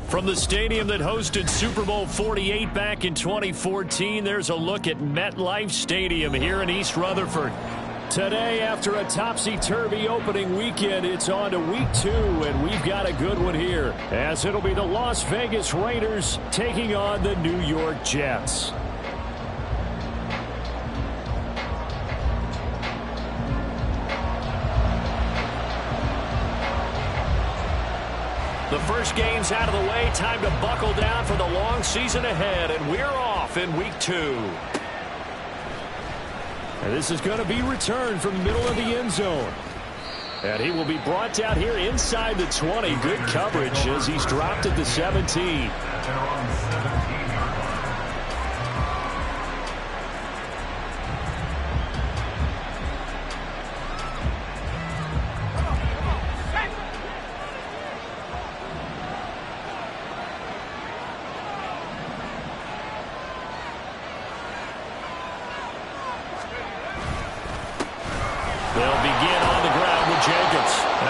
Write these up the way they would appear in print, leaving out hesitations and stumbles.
From the stadium that hosted Super Bowl 48 back in 2014, there's a look at MetLife Stadium here in East Rutherford. Today, after a topsy-turvy opening weekend, it's on to week 2, and we've got a good one here, as it'll be the Las Vegas Raiders taking on the New York Jets. The first game's out of the way. Time to buckle down for the long season ahead, and we're off in week 2. And this is going to be returned from the middle of the end zone. And he will be brought down here inside the 20. Good coverage as he's dropped at the 17.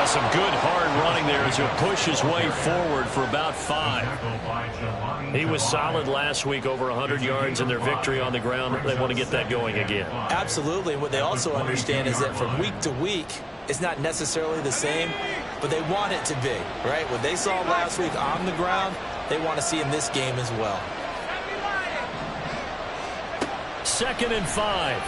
Some good hard running there as he'll push his way forward for about 5. He was solid last week, over 100 yards in their victory on the ground. They want to get that going again. Absolutely. What they also understand is that from week to week, it's not necessarily the same, but they want it to be, right? What they saw last week on the ground, they want to see in this game as well. 2nd and 5.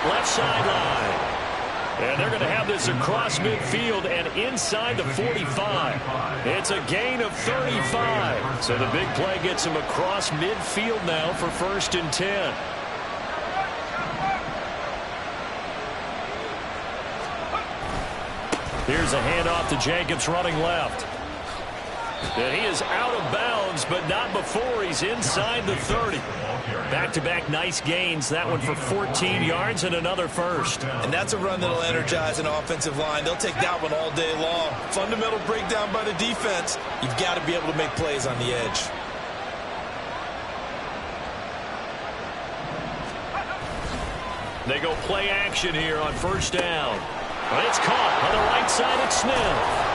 Left sideline. And they're going to have this across midfield and inside the 45. It's a gain of 35. So the big play gets him across midfield now for 1st and 10. Here's a handoff to Jacobs running left. And he is out of bounds, but not before he's inside the 30. Back-to-back nice gains. That one for 14 yards and another first. And that's a run that'll energize an offensive line. They'll take that one all day long. Fundamental breakdown by the defense. You've got to be able to make plays on the edge. They go play action here on 1st down. But it's caught on the right side at Smith.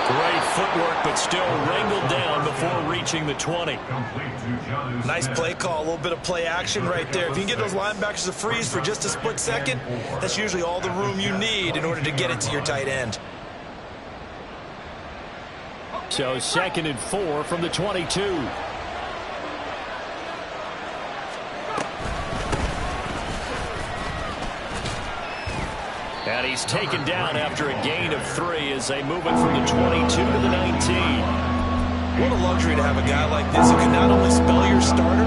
Great footwork, but still wrangled down before reaching the 20. Nice play call, a little bit of play action right there. If you can get those linebackers to freeze for just a split second, that's usually all the room you need in order to get it to your tight end. So 2nd and 4 from the 22. And he's taken down after a gain of 3 as they move it from the 22 to the 19. What a luxury to have a guy like this who can not only spell your starter,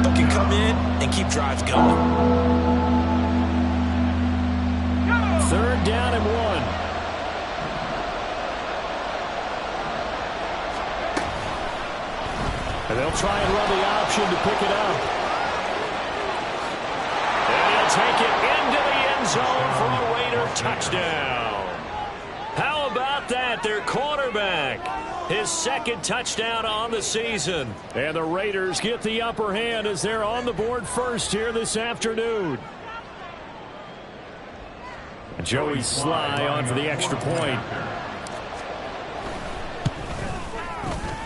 but can come in and keep drives going. 3rd down and 1. And they'll try and run the option to pick it up. And he'll take it into the end zone for a Raider touchdown. How about that? Their quarterback, his 2nd touchdown on the season. And the Raiders get the upper hand as they're on the board first here this afternoon. Joey Sly on for the extra point.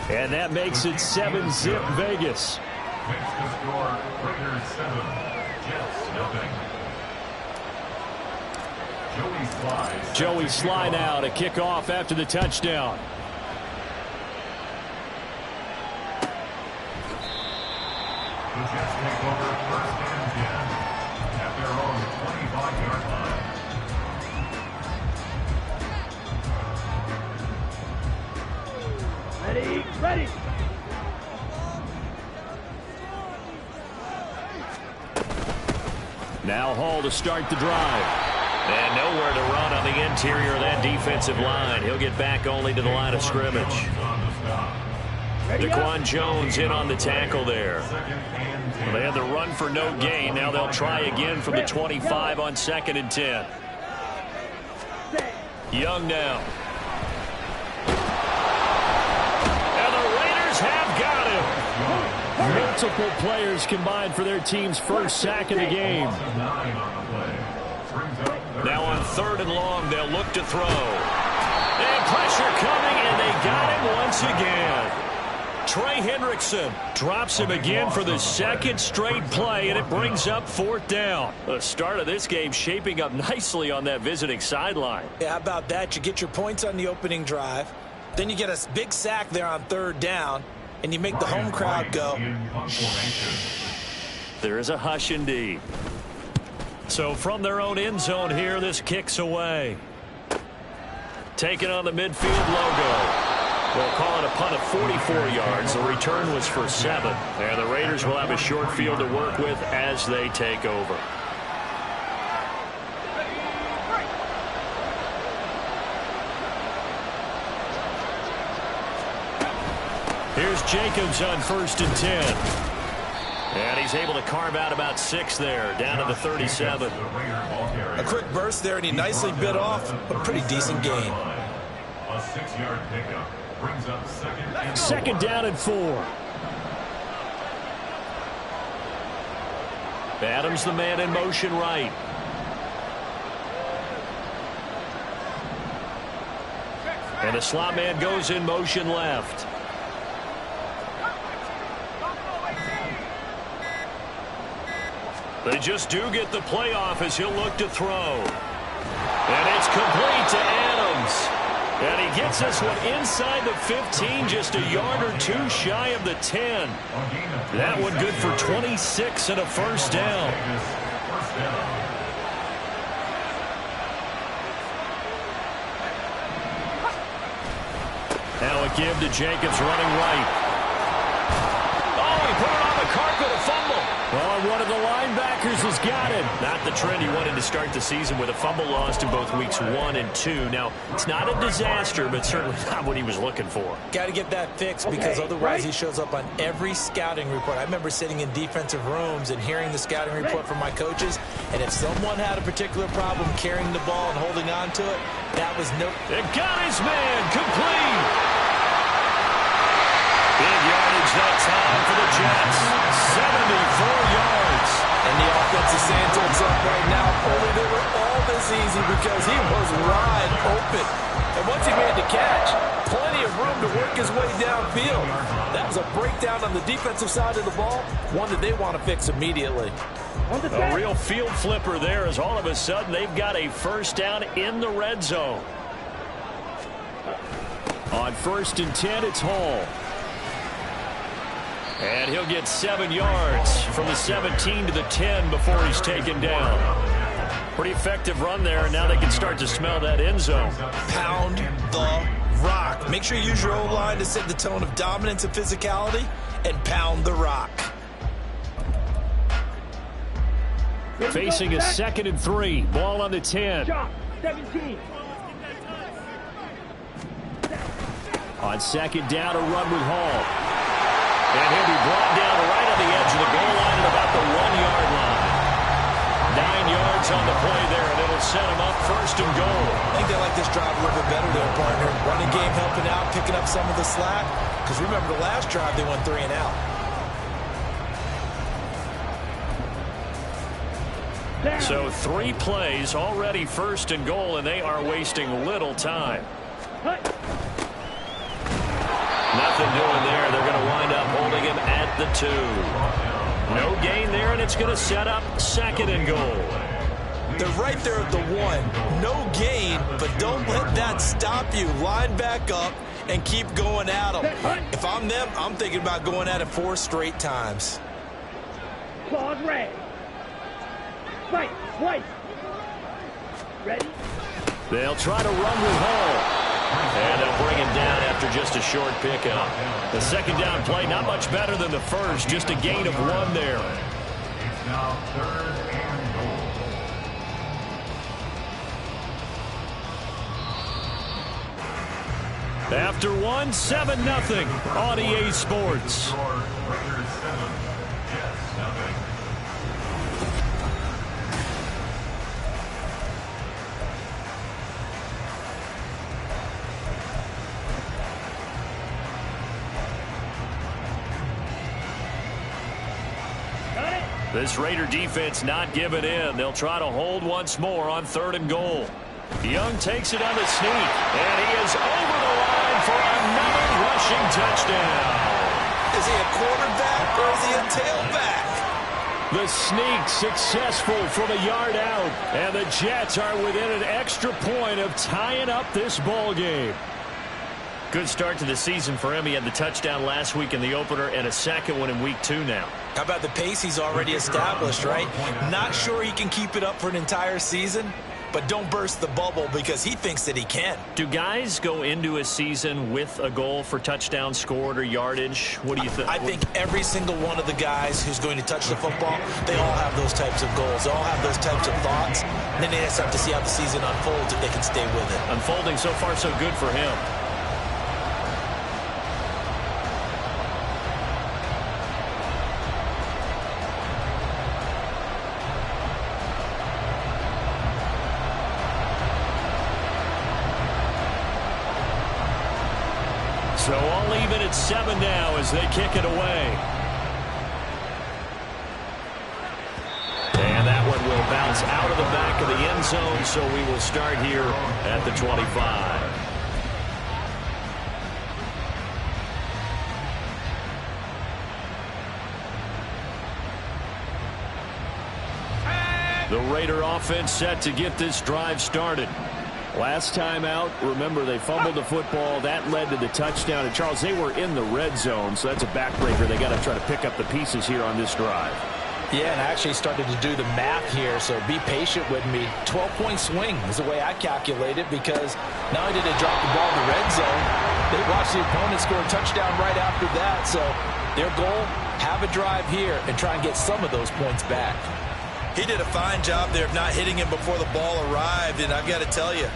And that makes it 7-zip Vegas. Makes the score Raiders 7, Jets nothing. Joey Sly now to kick off after the touchdown. The Jets take over 1st and 10 at their own 25-yard line. Ready. Now Hall to start the drive. And nowhere to run on the interior of that defensive line. He'll get back only to the line of scrimmage. Daquan Jones in on the tackle there. Well, they had the run for no gain. Now they'll try again from the 25 on 2nd and 10. Young now. And the Raiders have got him. Multiple players combined for their team's first sack of the game. Now on 3rd and long. They'll look to throw. And pressure coming, and they got him once again. Trey Hendrickson drops him again for the 2nd straight play, and it brings up 4th down. The start of this game shaping up nicely on that visiting sideline. Yeah, how about that? You get your points on the opening drive. Then you get a big sack there on 3rd down, and you make the home crowd go. There is a hush indeed. So from their own end zone here, this kicks away. Taking on the midfield logo. We'll call it a punt of 44 yards. The return was for 7. And the Raiders will have a short field to work with as they take over. Here's Jacobs on 1st and 10. And he's able to carve out about 6 there, down to the 37. A quick burst there, and he nicely bit off a pretty decent gain. A 6-yard pickup brings up 2nd. 2nd down and 4. Adams the man in motion right. And the slot man goes in motion left. They just do get the playoff as he'll look to throw. And it's complete to Adams. And he gets this one inside the 15, just a yard or 2 shy of the 10. That one good for 26 and a 1st down. Now a give to Jacobs running right. Oh, he put it on the carpet, a fumble. Well, and one of the linebackers has got it. Not the trend he wanted to start the season with, a fumble lost in both weeks 1 and 2. Now, it's not a disaster, but certainly not what he was looking for. Got to get that fixed because otherwise he shows up on every scouting report. I remember sitting in defensive rooms and hearing the scouting report from my coaches, and if someone had a particular problem carrying the ball and holding on to it, that was no... It got his man complete. Big yardage that time for the Jets. 74 yards. And the offense is saying to itself right now, only they were all this easy because he was wide open. And once he made the catch, plenty of room to work his way downfield. That was a breakdown on the defensive side of the ball, one that they want to fix immediately. A real field flipper there as all of a sudden they've got a 1st down in the red zone. On 1st and 10, it's Hall. And he'll get 7 yards from the 17 to the 10 before he's taken down. Pretty effective run there, and now they can start to smell that end zone. Pound the rock. Make sure you use your O-line to set the tone of dominance and physicality, and pound the rock. Facing a 2nd and 3. Ball on the 10. 17. On 2nd down, a run with Hall. And he'll be brought down right on the edge of the goal line at about the 1-yard line. 9 yards on the play there, and it'll set him up 1st and goal. I think they like this drive a little bit better there, partner. Running game helping out, picking up some of the slack. Because remember, the last drive, they went 3 and out. So 3 plays, already 1st and goal, and they are wasting little time. Nothing doing there. They're going to wind up holding him at the 2. No gain there, and it's going to set up 2nd and goal. They're right there at the 1. No gain, but don't let that stop you. Line back up and keep going at them. If I'm them, I'm thinking about going at it 4 straight times. Claws red. Right, white. Ready? They'll try to run with Hall. And they'll bring him down after just a short pickup. The 2nd down play, not much better than the 1st, just a gain of 1 there. It's now 3rd and goal. After 1, 7-0 on EA Sports. Raiders 7, Jets nothing. This Raider defense not giving in. They'll try to hold once more on 3rd and goal. Young takes it on the sneak, and he is over the line for another rushing touchdown. Is he a quarterback or is he a tailback? The sneak successful from a yard out, and the Jets are within an extra point of tying up this ball game. Good start to the season for him. He had the touchdown last week in the opener and a second one in week 2 now. How about the pace he's already established, right? Not sure he can keep it up for an entire season, but don't burst the bubble because he thinks that he can. Do guys go into a season with a goal for touchdown scored or yardage? What do you think? I think every single one of the guys who's going to touch the football, they all have those types of goals. They all have those types of thoughts. And then they just have to see how the season unfolds if they can stay with it. Unfolding so far so good for him. So all even at 7 now as they kick it away. And that one will bounce out of the back of the end zone, so we will start here at the 25. The Raider offense set to get this drive started. Last time out, remember, they fumbled the football. That led to the touchdown. And, Charles, they were in the red zone, so that's a backbreaker. They got to try to pick up the pieces here on this drive. Yeah, and I actually started to do the math here, so be patient with me. 12-point swing is the way I calculate it because not only did they drop the ball in the red zone, they watched the opponent score a touchdown right after that. So their goal, have a drive here and try and get some of those points back. He did a fine job there of not hitting him before the ball arrived, and I've got to tell you,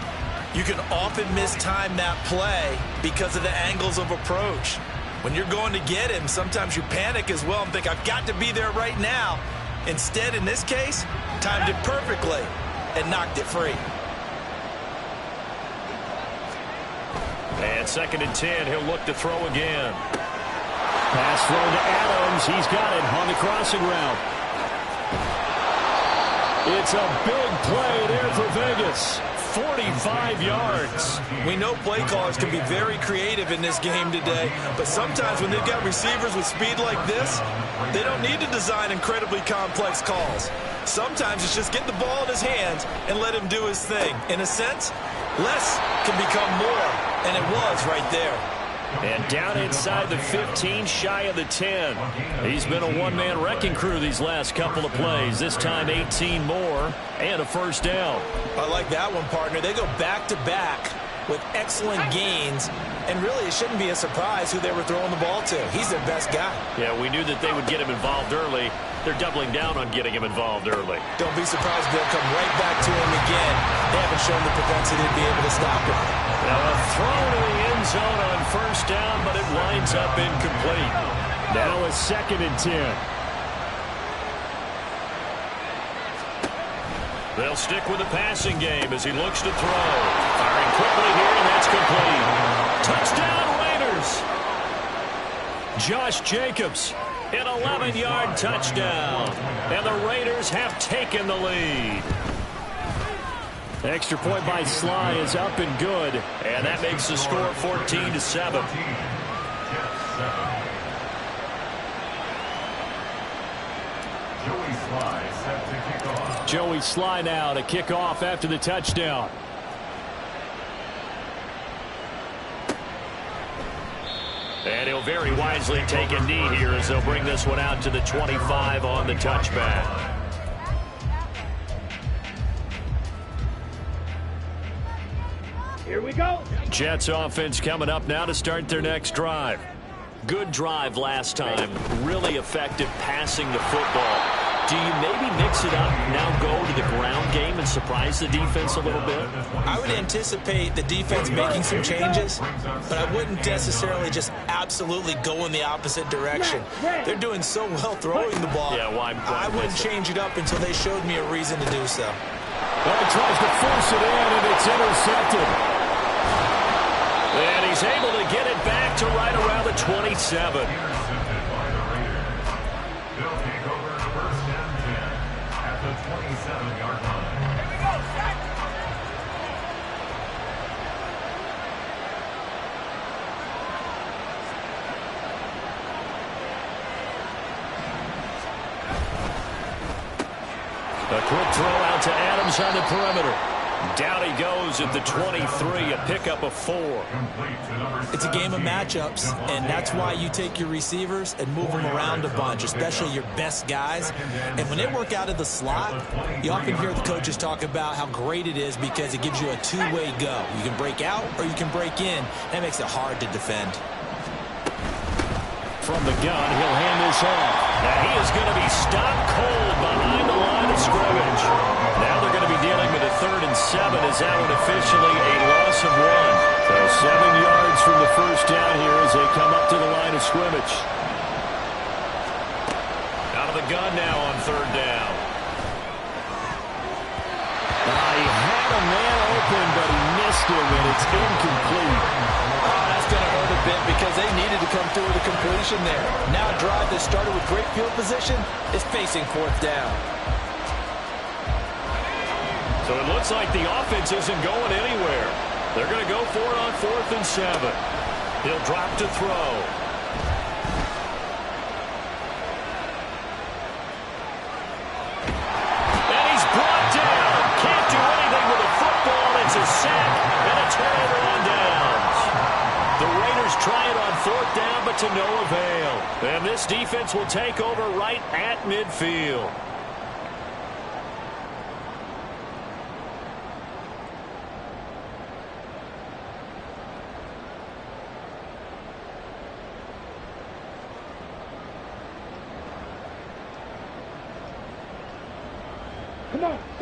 you can often mistime that play because of the angles of approach. When you're going to get him, sometimes you panic as well and think, I've got to be there right now. Instead, in this case, timed it perfectly and knocked it free. And 2nd and 10, he'll look to throw again. Pass thrown to Adams. He's got it on the crossing route. It's a big play there for Vegas. 45 yards. We know play callers can be very creative in this game today, but sometimes when they've got receivers with speed like this, they don't need to design incredibly complex calls. Sometimes it's just get the ball in his hands and let him do his thing. In a sense, less can become more, and it was right there. And down inside the 15, shy of the 10. He's been a one-man wrecking crew these last couple of plays. This time 18 more and a first down. I like that one, partner. They go back-to-back with excellent gains, and really it shouldn't be a surprise who they were throwing the ball to. He's their best guy. Yeah, we knew that they would get him involved early. They're doubling down on getting him involved early. Don't be surprised they'll come right back to him again. They haven't shown the propensity to be able to stop him. Now a throw to the end zone on first down, but it winds up incomplete. Now a 2nd and 10. They'll stick with the passing game as he looks to throw. Firing quickly here, and that's complete. Touchdown, Raiders! Josh Jacobs, an 11-yard touchdown. And the Raiders have taken the lead. Extra point by Sly is up and good. And that makes the score 14-7. Joey Sly now to kick off after the touchdown. And he'll very wisely take a knee here as they'll bring this one out to the 25 on the touchback. Here we go. Jets offense coming up now to start their next drive. Good drive last time. Really effective passing the football. Do you maybe mix it up, now go to the ground game and surprise the defense a little bit? I would anticipate the defense making some changes, but I wouldn't necessarily just absolutely go in the opposite direction. They're doing so well throwing the ball. Yeah, why I wouldn't change it up until they showed me a reason to do so. Well, he tries to force it in, and it's intercepted. And he's able to get it back to right around the 27. 7-yard line. A quick throw out to Adams on the perimeter. Down he goes at the 23, a pickup of 4. It's a game of matchups, and that's why you take your receivers and move them around a bunch, especially your best guys. And when they work out of the slot, you often hear the coaches talk about how great it is because it gives you a two-way go. You can break out or you can break in. That makes it hard to defend. From the gun, he'll hand this off. Now he is going to be stopped cold behind the line of scrimmage. Now they're going to be dealing with a 3rd and 7 as that one officially a loss of 1. So 7 yards from the first down here as they come up to the line of scrimmage. Out of the gun now on 3rd down. He had a man open, but he missed him, and it's incomplete. That's going to hurt a bit because they needed to come through with a completion there. Now a drive that started with great field position is facing 4th down. So it looks like the offense isn't going anywhere. They're going to go for it on 4th and 7. He'll drop to throw. And he's brought down. Can't do anything with a football. It's a sack and a turnover on downs. The Raiders try it on 4th down, but to no avail. And this defense will take over right at midfield.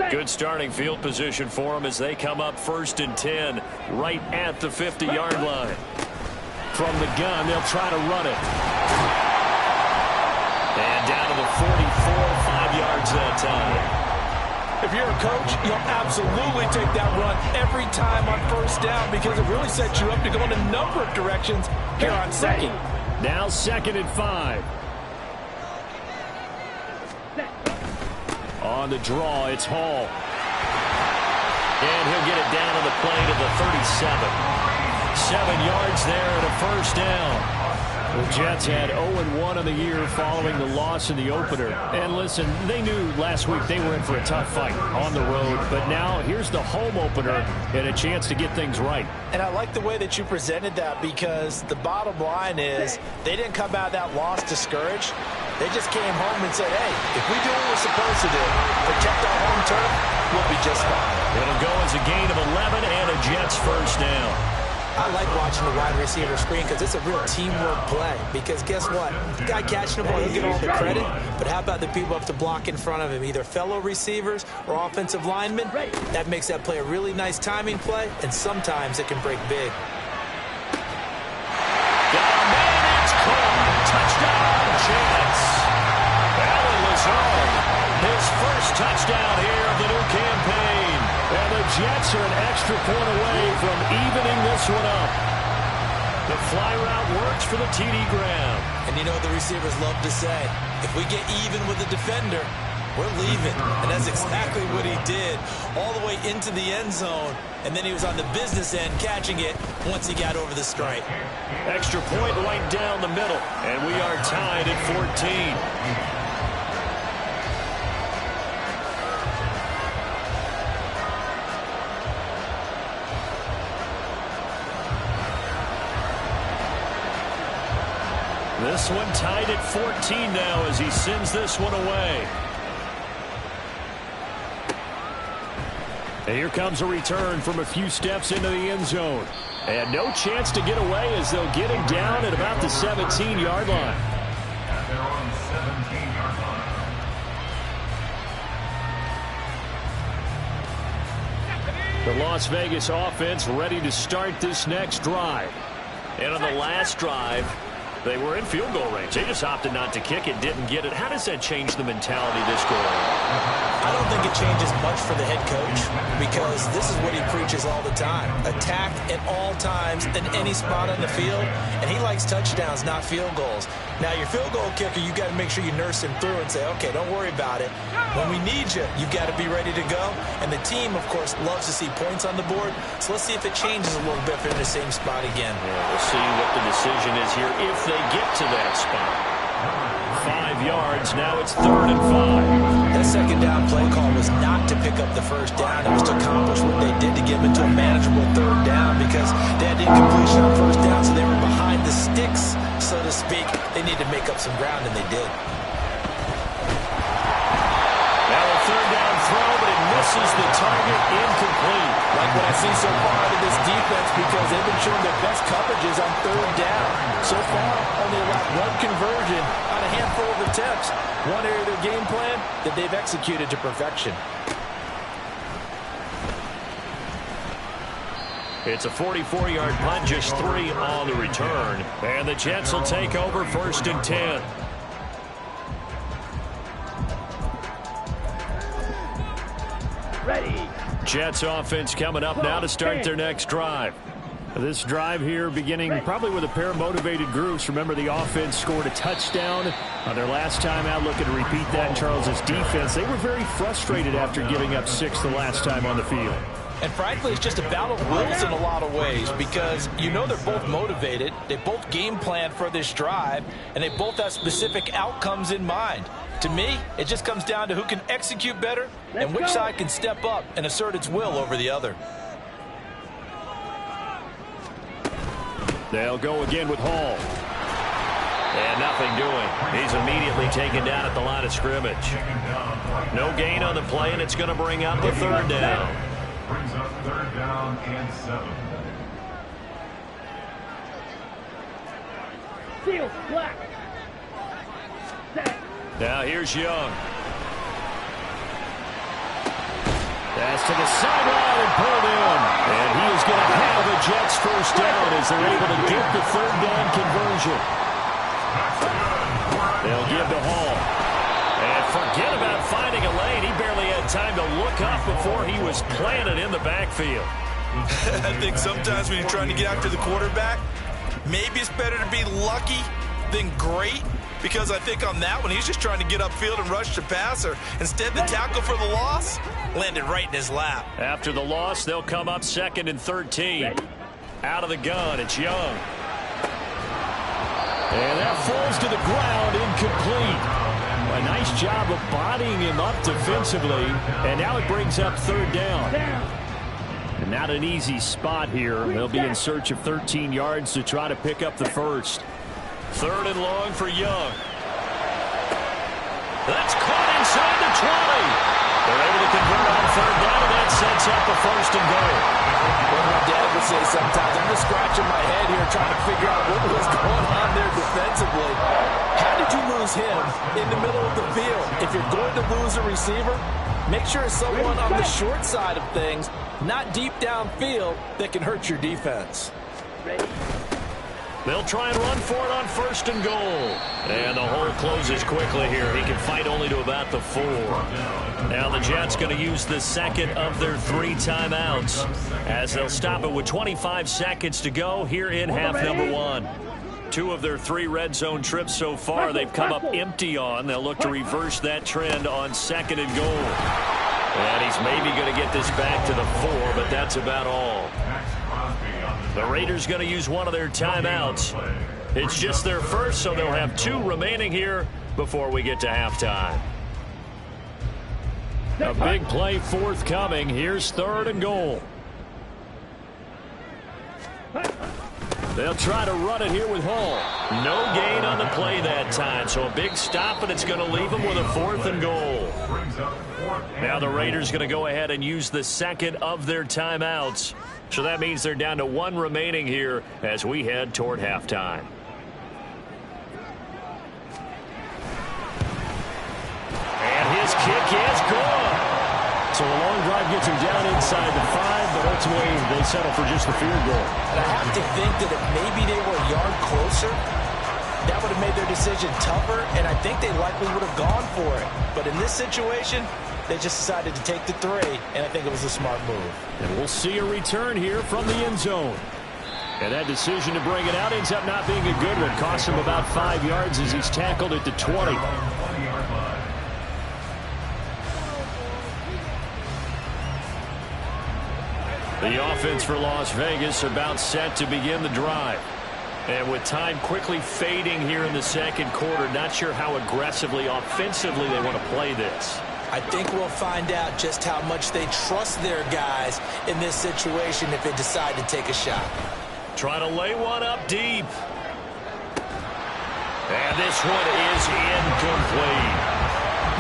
Good starting field position for them as they come up 1st and 10 right at the 50-yard line. From the gun, they'll try to run it. And down to the 44, 5 yards that time. If you're a coach, you'll absolutely take that run every time on 1st down because it really sets you up to go in a number of directions here on 2nd. Now 2nd and 5. On the draw, it's Hall. And he'll get it down to the play to the 37. 7 yards there and a 1st down. The Jets had 0-1 on the year following the loss in the opener. And listen, they knew last week they were in for a tough fight on the road. But now here's the home opener and a chance to get things right. And I like the way that you presented that because the bottom line is they didn't come out of that loss discouraged. They just came home and said, hey, if we do what we're supposed to do, protect our home turf, we'll be just fine. It'll go as a gain of 11 and a Jets 1st down. I like watching the wide receiver screen because it's a real teamwork play. Because guess what? The guy catching the ball, he'll get all the credit. But how about the people up to block in front of him, either fellow receivers or offensive linemen? That makes that play a really nice timing play, and sometimes it can break big. Got a man, it's caught. Touchdown, Jets. Alan Lazard, his first touchdown here of the new campaign. And the Jets are an extra point away from evening this one up. The fly route works for the TD Graham. And you know what the receivers love to say? If we get even with the defender, we're leaving. And that's exactly what he did. All the way into the end zone. And then he was on the business end catching it once he got over the stripe. Extra point right down the middle. And we are tied at 14. This one tied at 14 now as he sends this one away. And here comes a return from a few steps into the end zone. And no chance to get away as they'll get him down at about the 17-yard line. At their own 17-yard line. The Las Vegas offense ready to start this next drive. And on the last drive, They were in field goal range. They just opted not to kick it, didn't get it. How does that change the mentality this goal? I don't think it changes much for the head coach because this is what he preaches all the time. Attack at all times in any spot on the field, and he likes touchdowns, not field goals. Now, your field goal kicker, you got to make sure you nurse him through and say, okay, don't worry about it. When we need you, you've got to be ready to go. And the team, of course, loves to see points on the board. So let's see if it changes a little bit if they're in the same spot again. Yeah, we'll see what the decision is here if they get to that spot. 5 yards, now it's 3rd and 5. That second down play call was not to pick up the first down. It was to accomplish what they did to get them into a manageable 3rd down because they had incompletion on first down, so they were behind the sticks, so to speak. They needed to make up some ground, and they did. Now a 3rd down throw, but it misses the target, incomplete. Like what I see so far out of this defense because they've been showing their best coverages on 3rd down. So far, only allowed 1 conversion on a handful of attempts. One area of their game plan that they've executed to perfection. It's a 44-yard punt, just 3 on the return. And the Jets will take over 1st and 10. Ready. Jets offense coming up now to start their next drive. This drive here beginning probably with a pair of motivated groups. Remember, the offense scored a touchdown on their last time out. Looking to repeat that in Charles's defense. They were very frustrated after giving up 6 the last time on the field. And frankly, it's just a battle of wills in a lot of ways because you know they're both motivated. They both game plan for this drive, and they both have specific outcomes in mind. To me, it just comes down to who can execute better and which side can step up and assert its will over the other. They'll go again with Hall. And nothing doing. He's immediately taken down at the line of scrimmage. No gain on the play, and it's going to bring up the 3rd down. Brings up 3rd down and 7. Seal, black. Set. Now here's Young. Pass to the sideline and pulled in. And he is going to have the Jets 1st down as they're able to get the 3rd down conversion. They'll give to Hall. And forget about finding a lane. He barely had time to look up before he was planted in the backfield. I think sometimes when you're trying to get after the quarterback, maybe it's better to be lucky than great. Because I think on that one, he's just trying to get upfield and rush the passer. Instead, the tackle for the loss landed right in his lap. After the loss, they'll come up 2nd and 13. Out of the gun, it's Young. And that falls to the ground, incomplete. A nice job of bodying him up defensively. And now it brings up 3rd down. And not an easy spot here. They'll be in search of 13 yards to try to pick up the 1st. 3rd and long for Young. That's caught inside the 20. They're able to convert on 3rd down, and that sets up the 1st and goal. What my dad would say sometimes, I'm just scratching my head here trying to figure out what was going on there defensively. How did you lose him in the middle of the field? If you're going to lose a receiver, make sure it's someone on the short side of things, not deep downfield, that can hurt your defense. Ready. They'll try and run for it on 1st and goal. And the hole closes quickly here. He can fight only to about the 4. Now the Jets going to use the 2nd of their 3 timeouts as they'll stop it with 25 seconds to go here in half number 1. 2 of their 3 red zone trips so far they've come up empty on. They'll look to reverse that trend on 2nd and goal. And he's maybe going to get this back to the 4, but that's about all. The Raiders going to use one of their timeouts. It's just their first, so they'll have 2 remaining here before we get to halftime. A big play forthcoming. Here's 3rd and goal. They'll try to run it here with Hall. No gain on the play that time, so a big stop, and it's going to leave them with a 4th and goal. Now the Raiders going to go ahead and use the 2nd of their timeouts. So that means they're down to 1 remaining here as we head toward halftime. And his kick is good. So a long drive gets him down inside the 5, but ultimately they settle for just the field goal. And I have to think that if maybe they were a yard closer, that would have made their decision tougher, and I think they likely would have gone for it. But in this situation, they just decided to take the 3, and I think it was a smart move. And we'll see a return here from the end zone. And that decision to bring it out ends up not being a good one. Costs him about 5 yards as he's tackled at the 20. The offense for Las Vegas about set to begin the drive. And with time quickly fading here in the second quarter, not sure how aggressively, offensively they want to play this. I think we'll find out just how much they trust their guys in this situation if they decide to take a shot. Trying to lay one up deep. And this one is incomplete.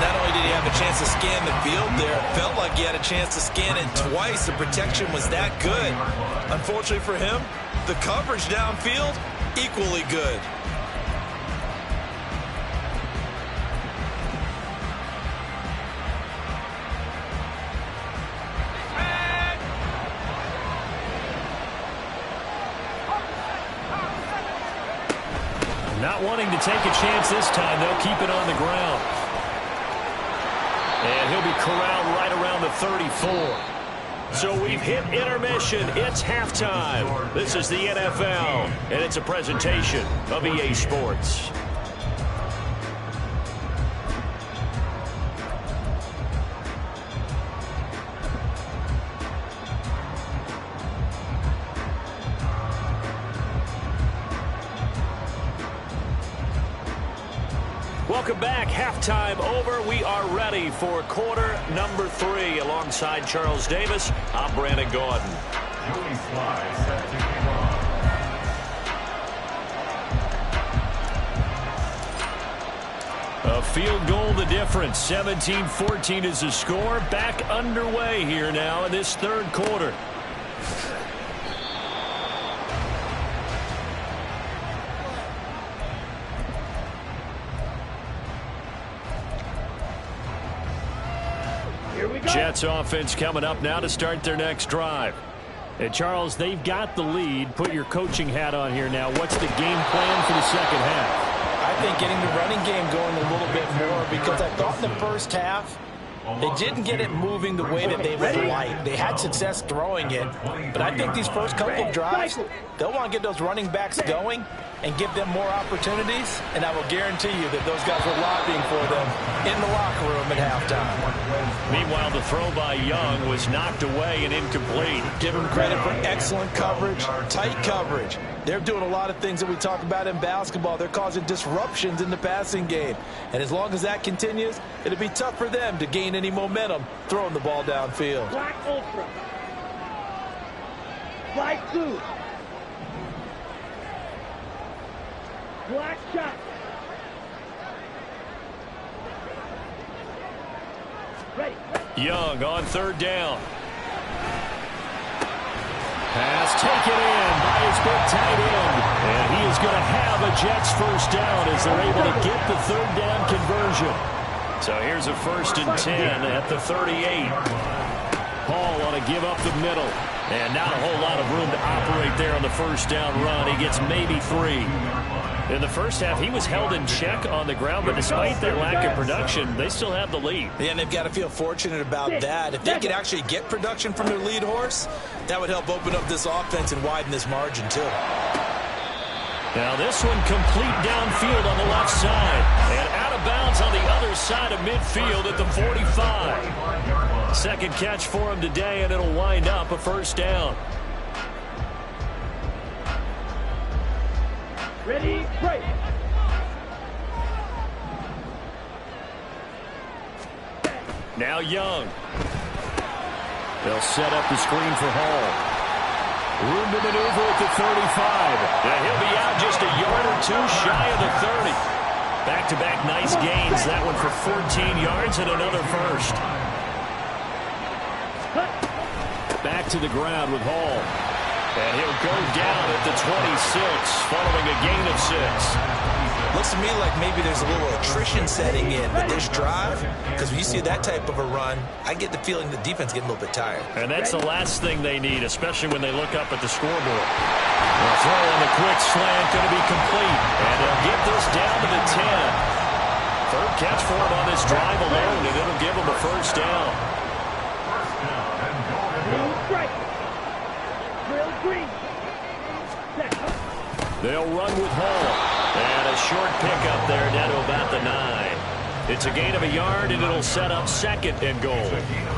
Not only did he have a chance to scan the field there, it felt like he had a chance to scan it twice. The protection was that good. Unfortunately for him, the coverage downfield, equally good. Not wanting to take a chance this time, they'll keep it on the ground. And he'll be corralled right around the 34. So we've hit intermission. It's halftime. This is the NFL, and it's a presentation of EA Sports. Welcome back. Halftime over. We are ready for quarter number 3. Alongside Charles Davis, I'm Brandon Gordon. Joey Sly set to kick off. A field goal the difference. 17-14 is the score. Back underway here now in this third quarter. Jets offense coming up now to start their next drive. And Charles, they've got the lead. Put your coaching hat on here now. What's the game plan for the second half? I think getting the running game going a little bit more, because I thought in the first half they didn't get it moving the way that they would like. They had success throwing it, but I think these first couple of drives, they'll want to get those running backs going and give them more opportunities, and I will guarantee you that those guys were lobbying for them in the locker room at halftime. Meanwhile, the throw by Young was knocked away and incomplete. Give them credit for excellent coverage, tight coverage. They're doing a lot of things that we talk about in basketball. They're causing disruptions in the passing game. And as long as that continues, it'll be tough for them to gain any momentum throwing the ball downfield. Black Ultra. Black 2. Black shot. Ready. Young on third down. Pass taken in by his big tight end. And he is going to have a Jets first down as they're able to get the third down conversion. So here's a 1st and 10 at the 38. Hall want to give up the middle. And not a whole lot of room to operate there on the first down run. He gets maybe 3. In the first half, he was held in check on the ground, but despite their lack of production, they still have the lead. Yeah, and they've got to feel fortunate about that. If they could actually get production from their lead horse, that would help open up this offense and widen this margin, too. Now this one complete downfield on the left side. And out of bounds on the other side of midfield at the 45. Second catch for him today, and it'll wind up a first down. Ready, break. Now Young. They'll set up the screen for Hall. Room to maneuver at the 35. And he'll be out just a yard or 2 shy of the 30. Back-to-back nice gains. That one for 14 yards and another first. Back to the ground with Hall. And he'll go down at the 26 following a gain of 6. Looks to me like maybe there's a little attrition setting in with this drive, because when you see that type of a run, I get the feeling the defense getting a little bit tired. And that's the last thing they need, especially when they look up at the scoreboard. The throw on the quick slant going to be complete, and they'll get this down to the 10. Third catch for him on this drive alone, and it'll give him a first down. They'll run with Hall. And a short pickup there down to about the 9. It's a gain of a yard, and it'll set up second and goal.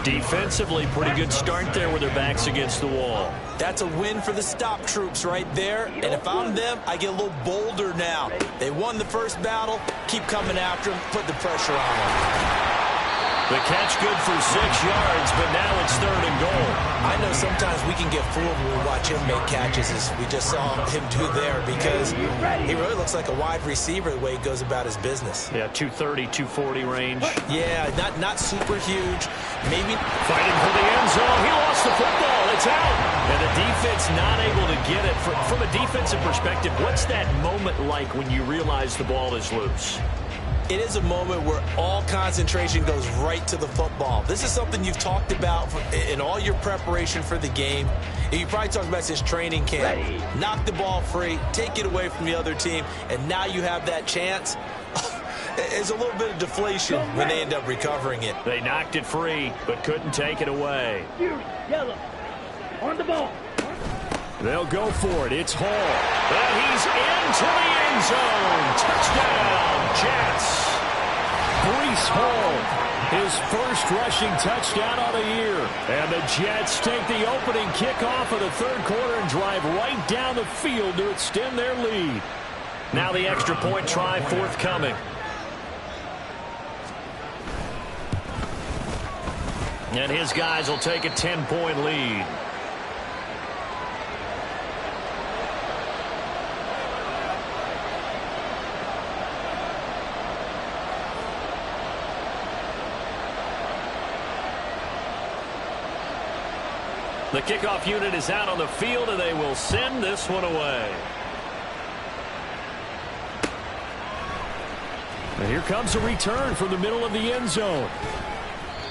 Defensively, pretty good start there with their backs against the wall. That's a win for the stop troops right there. And if I'm them, I get a little bolder now. They won the first battle. Keep coming after them. Put the pressure on them. The catch good for 6 yards, but now it's third and goal. I know sometimes we can get fooled when we watch him make catches, as we just saw him do there, because he really looks like a wide receiver the way he goes about his business. Yeah, 230, 240 range. Yeah, not super huge. Maybe fighting for the end zone. He lost the football. It's out. And the defense not able to get it. From a defensive perspective, what's that moment like when you realize the ball is loose? It is a moment where all concentration goes right to the football. This is something you've talked about in all your preparation for the game. And you probably talked about this training camp. Knock the ball free, take it away from the other team, and now you have that chance. It's a little bit of deflation when they end up recovering it. They knocked it free, but couldn't take it away. Yellow. On the ball. They'll go for it. It's Hall. And he's into the end zone. Touchdown, Jets. Breece Hall, his first rushing touchdown on the year. And the Jets take the opening kickoff of the third quarter and drive right down the field to extend their lead. Now the extra point try forthcoming. And his guys will take a 10-point lead. The kickoff unit is out on the field, and they will send this one away. And here comes a return from the middle of the end zone.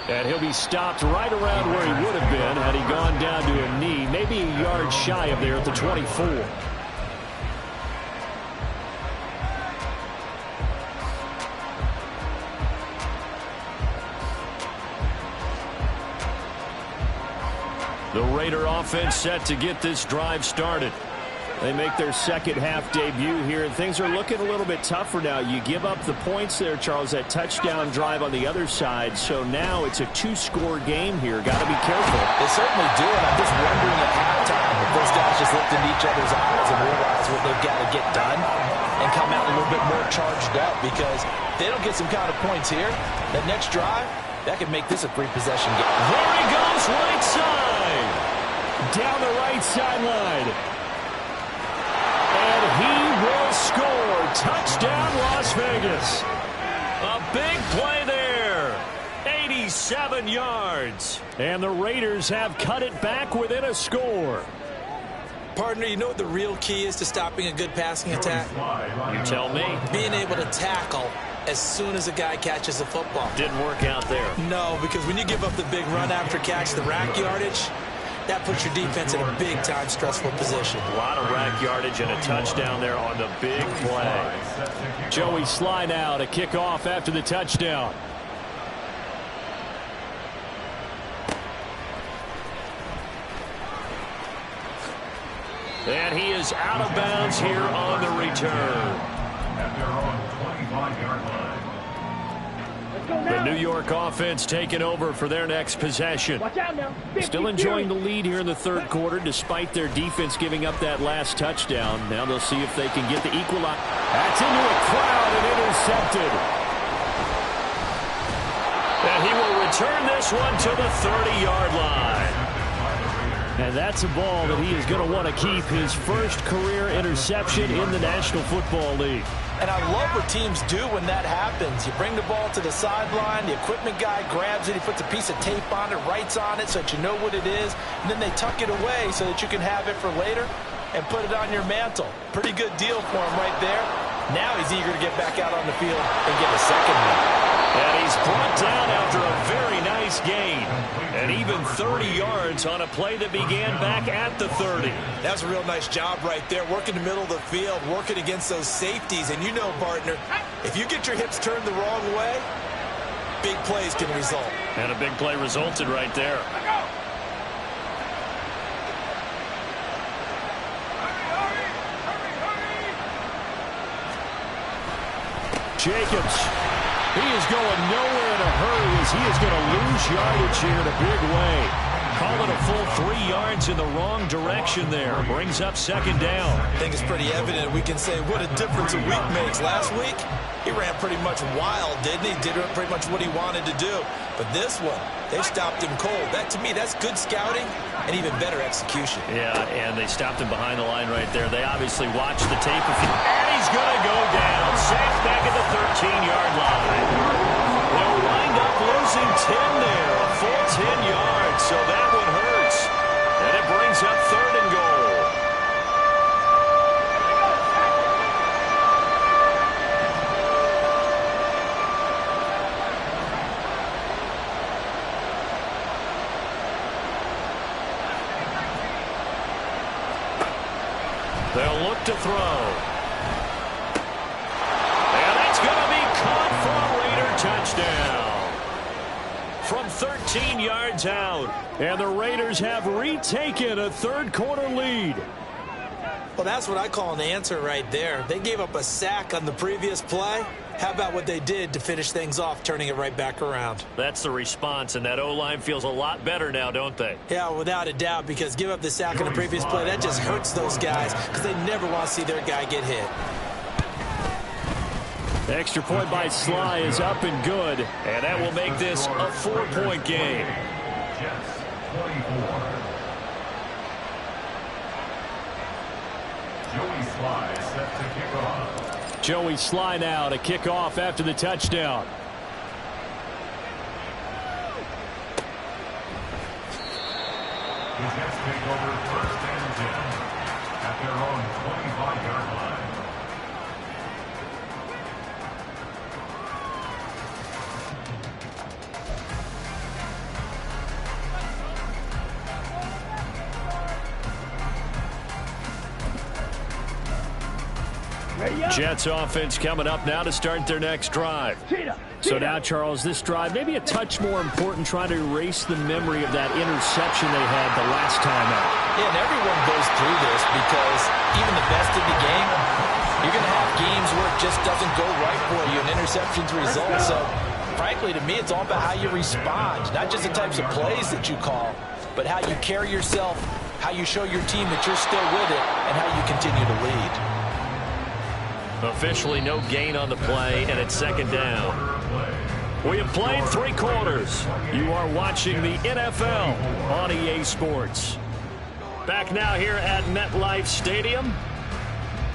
And he'll be stopped right around where he would have been had he gone down to a knee, maybe a yard shy of there at the 24. The Raider offense set to get this drive started. They make their second half debut here, and things are looking a little bit tougher now. You give up the points there, Charles, that touchdown drive on the other side. So now it's a 2-score game here. Got to be careful. They certainly do, and I'm just wondering at halftime if those guys just looked into each other's eyes and realize what they've got to get done and come out a little bit more charged up, because if they don't get some kind of points here, that next drive, that could make this a 3-possession game. There he goes, right side. Down the right sideline. And he will score. Touchdown, Las Vegas. A big play there. 87 yards. And the Raiders have cut it back within a score. Partner, you know what the real key is to stopping a good passing attack? You tell me. Being able to tackle as soon as a guy catches the football. Didn't work out there. No, because when you give up the big run after catch, the rack yardage, that puts your defense in a big-time stressful position. A lot of rack yardage and a touchdown there on the big play. Joey slide out, a kickoff after the touchdown. And he is out of bounds here on the return. At their own 25-yard line. The New York offense taking over for their next possession. Watch out now. Still enjoying the lead here in the third quarter despite their defense giving up that last touchdown. Now they'll see if they can get the equalizer. That's into a crowd and intercepted. And he will return this one to the 30-yard line. And that's a ball that he is going to want to keep, his first career interception in the National Football League. And I love what teams do when that happens. You bring the ball to the sideline, the equipment guy grabs it, he puts a piece of tape on it, writes on it so that you know what it is, and then they tuck it away so that you can have it for later. and put it on your mantle. Pretty good deal for him right there. Now he's eager to get back out on the field and get a second one. And he's brought down after a very nice gain. And even 30 yards on a play that began back at the 30. That's a real nice job right there, working the middle of the field, working against those safeties. And you know, partner, if you get your hips turned the wrong way, big plays can result. And a big play resulted right there. Jacobs. He is going nowhere in a hurry as he is going to lose yardage here in a big way. Call it a full 3 yards in the wrong direction there. Brings up second down. I think it's pretty evident we can say what a difference a week makes. Last week, he ran pretty much wild, didn't he? Did pretty much what he wanted to do. But this one, they stopped him cold. That, to me, that's good scouting and even better execution. Yeah, and they stopped him behind the line right there. They obviously watched the tape. And he's going to go down. Safe back at the 13-yard line. They'll wind up losing 10 there. A full 10 yards, so that one hurts. And it brings up third and goal. They'll look to throw. And that's going to be caught for a Raider touchdown. From 13 yards out. And the Raiders have retaken a third-quarter lead. Well, that's what I call an answer right there. They gave up a sack on the previous play. How about what they did to finish things off, turning it right back around? That's the response, and that O-line feels a lot better now, don't they? Yeah, without a doubt, because give up the sack on the previous play, that just hurts those guys because they never want to see their guy get hit. The extra point by Sly is up and good, and that will make this a 4-point game. Jets 24. Joey Sly set to kick off. Joey Sly now to kick off after the touchdown. The Jets take over first and 10 at their own 25-yard line. Jets offense coming up now to start their next drive. So now, Charles, this drive maybe a touch more important, trying to erase the memory of that interception they had the last time out. Yeah, and everyone goes through this because even the best in the game, you're going to have games where it just doesn't go right for you and interceptions result. So, frankly, to me, it's all about how you respond, not just the types of plays that you call, but how you carry yourself, how you show your team that you're still with it, and how you continue to lead. Officially no gain on the play, and it's second down. We have played 3 quarters. You are watching the NFL on EA Sports. Back now here at MetLife Stadium.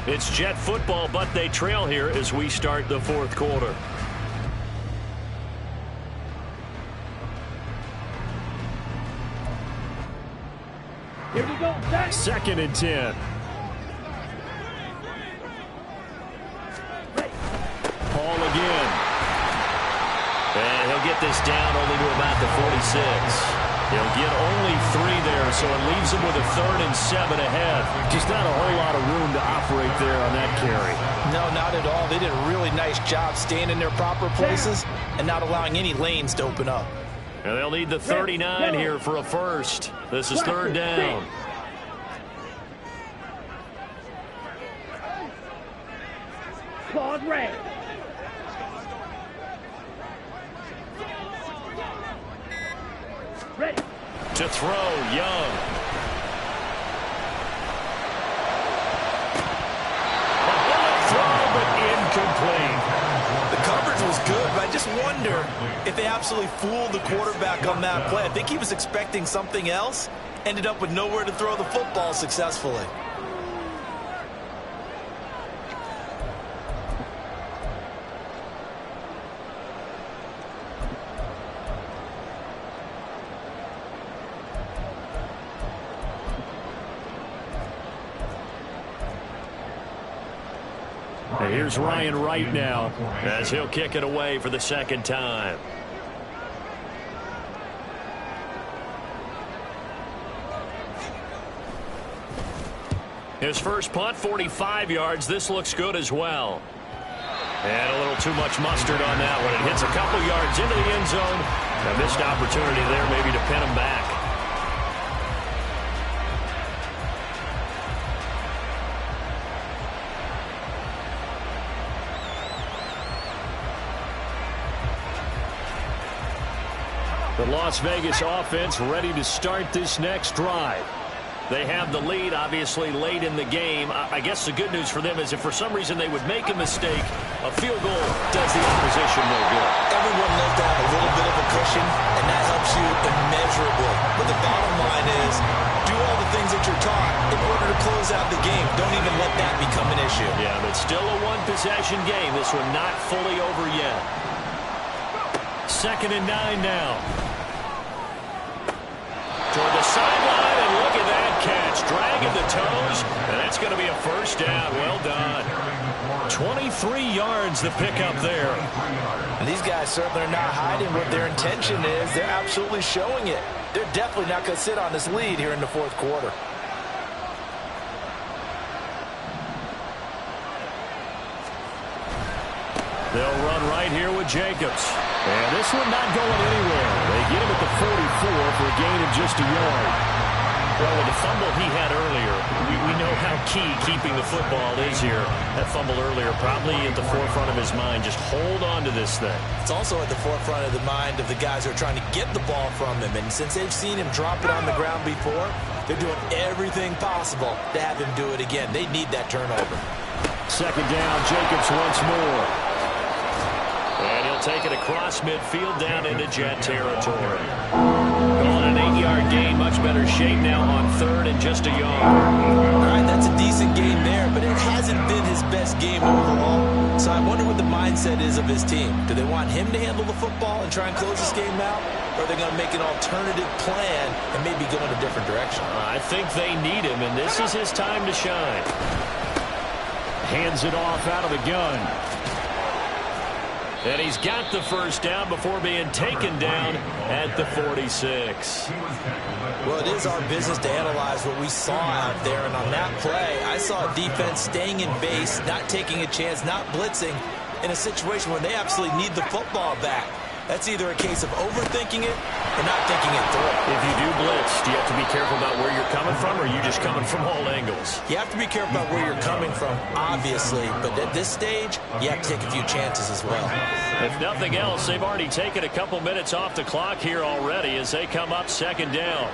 It's Jet football, but they trail here as we start the 4th quarter. Here we go. Second and 10. Paul again. And he'll get this down only to about the 46. He'll get only 3 there, so it leaves him with a 3rd and 7 ahead. Just not a whole lot of room to operate there on that carry. No, not at all. They did a really nice job staying in their proper places and not allowing any lanes to open up. And they'll need the 39 here for a first. This is 3rd down. Claude Ray. Ready. To throw, Young. A bullet throw, but incomplete. The coverage was good, but I just wonder if they absolutely fooled the quarterback on that play. I think he was expecting something else, ended up with nowhere to throw the football successfully. And here's Ryan Wright now as he'll kick it away for the second time. His first punt, 45 yards. This looks good as well. And a little too much mustard on that one. It hits a couple yards into the end zone. A missed opportunity there maybe to pin him back. The Las Vegas offense ready to start this next drive. They have the lead, obviously, late in the game. I guess the good news for them is if for some reason they would make a mistake, a field goal does the opposition no good. Everyone loves to have a little bit of a cushion, and that helps you immeasurably. But the bottom line is, do all the things that you're taught in order to close out the game. Don't even let that become an issue. Yeah, but still a one-possession game. This one not fully over yet. 2nd and 9 now. Toward the sideline, and look at that catch. Dragging the toes, and that's going to be a first down. Well done. 23 yards the pickup there. And these guys certainly are not hiding what their intention is. They're absolutely showing it. They're definitely not going to sit on this lead here in the fourth quarter. They'll run right here with Jacobs. And this one not going anywhere. They get him at the 44 for a gain of just a yard. Well, with the fumble he had earlier, we know how key keeping the football is here. That fumble earlier probably at the forefront of his mind. Just hold on to this thing. It's also at the forefront of the mind of the guys who are trying to get the ball from him. And since they've seen him drop it on the ground before, they're doing everything possible to have him do it again. They need that turnover. 2nd down, Jacobs once more. And he'll take it across midfield down into Jet territory. Calling an 8-yard gain. Much better shape now on 3rd and just a yard. All right, that's a decent gain there, but it hasn't been his best game overall. So I wonder what the mindset is of his team. Do they want him to handle the football and try and close this game out? Or are they going to make an alternative plan and maybe go in a different direction? I think they need him, and this is his time to shine. Hands it off out of the gun. And he's got the first down before being taken down at the 46. Well, it is our business to analyze what we saw out there. And on that play, I saw a defense staying in base, not taking a chance, not blitzing in a situation where they absolutely need the football back. That's either a case of overthinking it or not thinking it through. If you do blitz, do you have to be careful about where you're coming from, or are you just coming from all angles? You have to be careful about where you're coming from, obviously. But at this stage, you have to take a few chances as well. If nothing else, they've already taken a couple minutes off the clock here already as they come up 2nd down.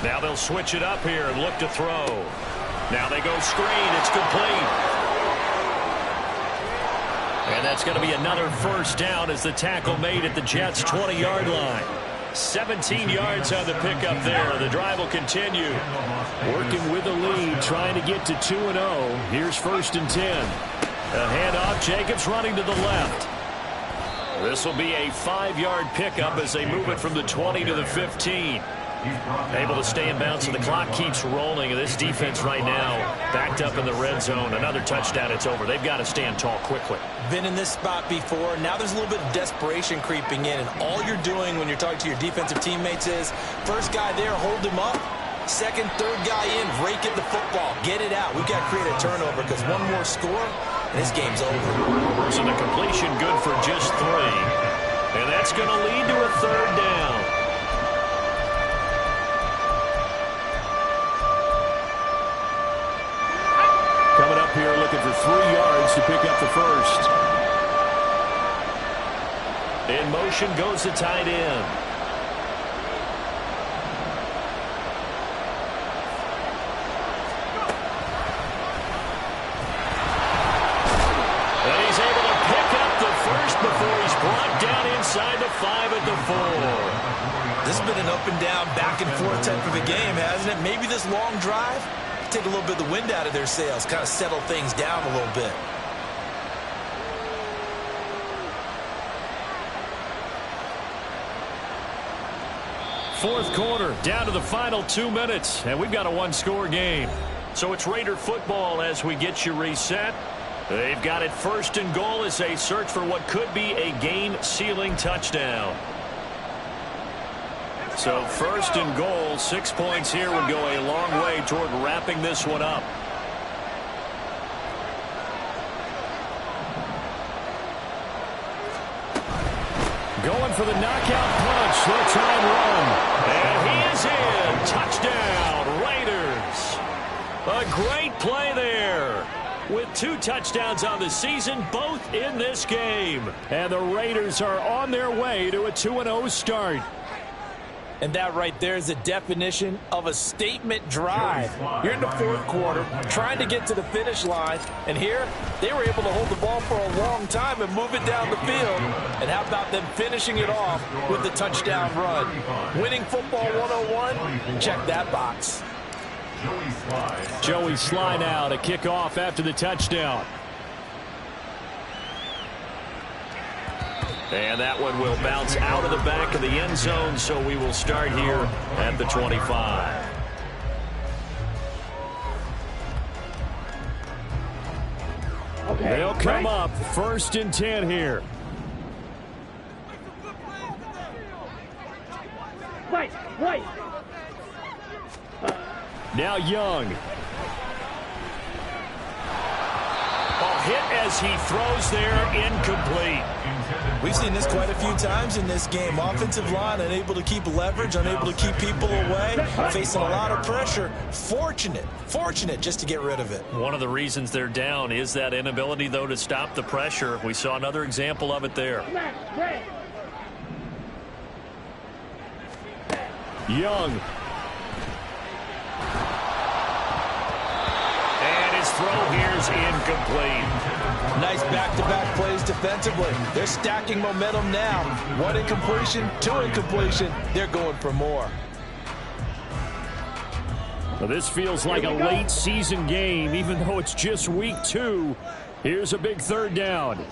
Now they'll switch it up here and look to throw. Now they go screen. It's complete. And that's going to be another first down as the tackle made at the Jets' 20-yard line. 17 yards on the pickup there. The drive will continue. Working with the lead, trying to get to 2-0. Here's 1st and 10. A handoff, Jacobs running to the left. This will be a 5-yard pickup as they move it from the 20 to the 15. Able to stay in bounds, so the clock keeps rolling. And this defense right now backed up in the red zone. Another touchdown, it's over. They've got to stand tall quickly. Been in this spot before. Now there's a little bit of desperation creeping in. And all you're doing when you're talking to your defensive teammates is, first guy there, hold him up. Second, third guy in, rake at the football. Get it out. We've got to create a turnover because one more score, and this game's over. So the completion good for just 3. And that's going to lead to a 3rd down. Coming up here looking for 3 yards to pick up the first. In motion goes the tight end. And he's able to pick up the first before he's brought down inside the 5 at the 4. This has been an up and down, back and forth type of a game, hasn't it? Maybe this long drive take a little bit of the wind out of their sails, kind of settle things down a little bit. fourth quarter, down to the final 2 minutes, and we've got a one-score game. So it's Raider football as we get you reset. They've got it first and goal as they search for what could be a game-sealing touchdown. So first and goal, 6 points here would go a long way toward wrapping this one up. Going for the knockout punch. They'll try and run. And he is in. Touchdown, Raiders. A great play there. With 2 touchdowns on the season, both in this game. And the Raiders are on their way to a 2-0 start. And that right there is the definition of a statement drive. You're in the fourth quarter, trying to get to the finish line, and here they were able to hold the ball for a long time and move it down the field. And how about them finishing it off with the touchdown run? Winning football 101, check that box. Joey Sly now to kick off after the touchdown. And that one will bounce out of the back of the end zone, so we will start here at the 25. Okay, They'll come up first and 10 here. Right. Now Young. Hit as he throws there, incomplete. We've seen this quite a few times in this game. Offensive line unable to keep leverage, unable to keep people away, facing a lot of pressure. Fortunate just to get rid of it. One of the reasons they're down is that inability, though, to stop the pressure. We saw another example of it there. Young. Throw here's incomplete. Nice back-to-back plays defensively. They're stacking momentum now. 1 incompletion, 2 incompletion. They're going for more. Well, this feels like a late season game, even though it's just week 2. Here's a big third down.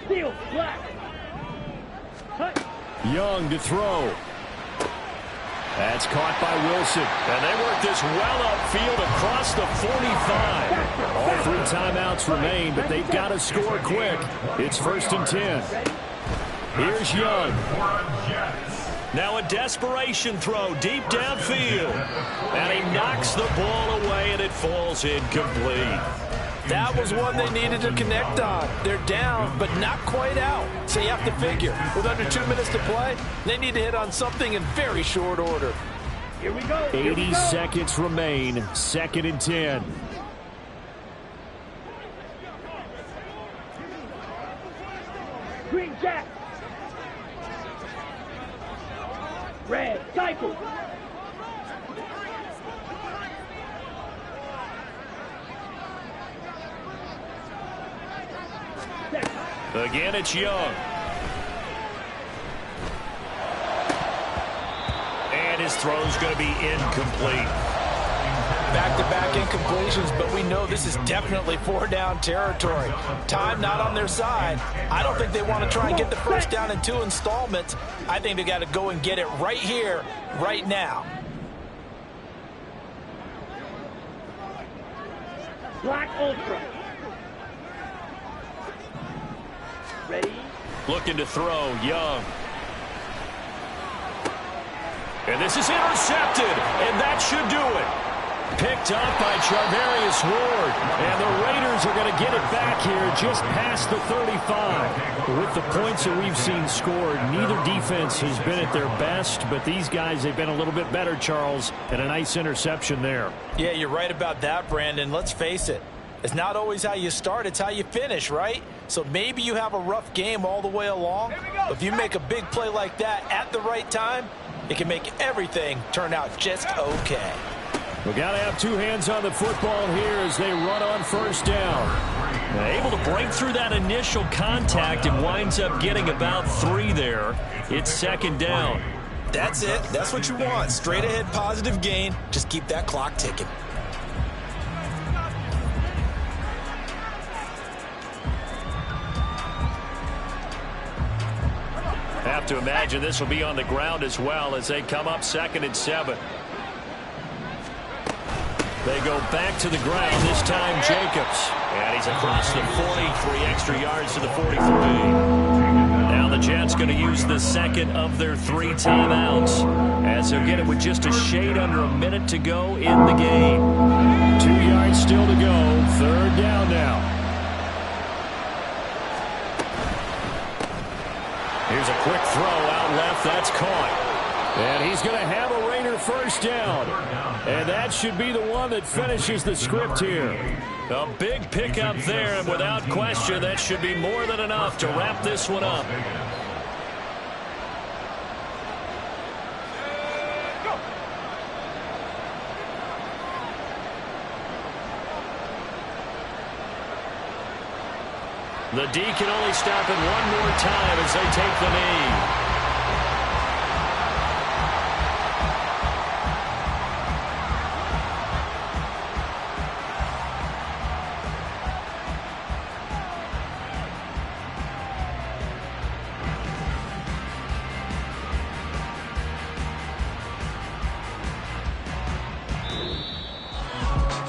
Steal, black. Young to throw. That's caught by Wilson. And they work this well upfield across the 45. All 3 timeouts remain, but they've got to score quick. It's first and 10. Here's Young. Now a desperation throw deep downfield. And he knocks the ball away, and it falls incomplete. That was one they needed to connect on. They're down, but not quite out. So you have to figure, with under 2 minutes to play, they need to hit on something in very short order. Here we go. 80 seconds remain. Second and 10. Green Jack. Red, cycle. Again, it's Young. And his throw's going to be incomplete. Back-to-back incompletions, but we know this is definitely 4-down territory. Time not on their side. I don't think they want to try and get the first down in 2 installments. I think they got to go and get it right here, right now. Black Ultra. Ready? Looking to throw, Young. And this is intercepted, and that should do it. Picked up by Charvarius Ward, and the Raiders are going to get it back here just past the 35. With the points that we've seen scored, neither defense has been at their best, but these guys, they've been a little bit better, Charles, and a nice interception there. Yeah, you're right about that, Brandon. Let's face it. It's not always how you start, it's how you finish, right? So maybe you have a rough game all the way along. But if you make a big play like that at the right time, it can make everything turn out just okay. We got to have 2 hands on the football here as they run on first down. Able to break through that initial contact and winds up getting about 3 there. It's second down. That's it. That's what you want. Straight ahead positive gain. Just keep that clock ticking. to imagine this will be on the ground as well as they come up 2nd and 7. They go back to the ground, this time Jacobs. And he's across the 40, 3 extra yards to the 43. Now the Jets going to use the second of their 3 timeouts as they'll get it with just a shade under a minute to go in the game. 2 yards still to go, 3rd down now. Here's a quick throw out left, that's caught. And he's going to have a Raider first down. And that should be the one that finishes the script here. A big pickup there, and without question, that should be more than enough to wrap this one up. The D can only stop it one more time as they take the knee.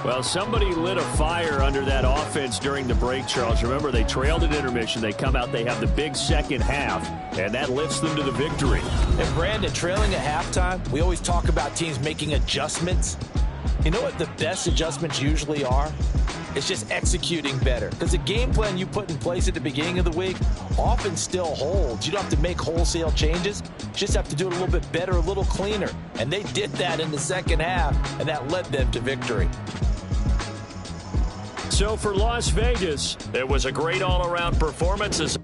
Well, somebody lit a fire under that offense during the break, Charles. Remember, they trailed at intermission. They come out, they have the big second half, and that lifts them to the victory. And, Brandon, trailing at halftime, we always talk about teams making adjustments. You know what the best adjustments usually are? It's just executing better. Because the game plan you put in place at the beginning of the week often still holds. You don't have to make wholesale changes. You just have to do it a little bit better, a little cleaner. And they did that in the second half, and that led them to victory. So for Las Vegas, it was a great all-around performance.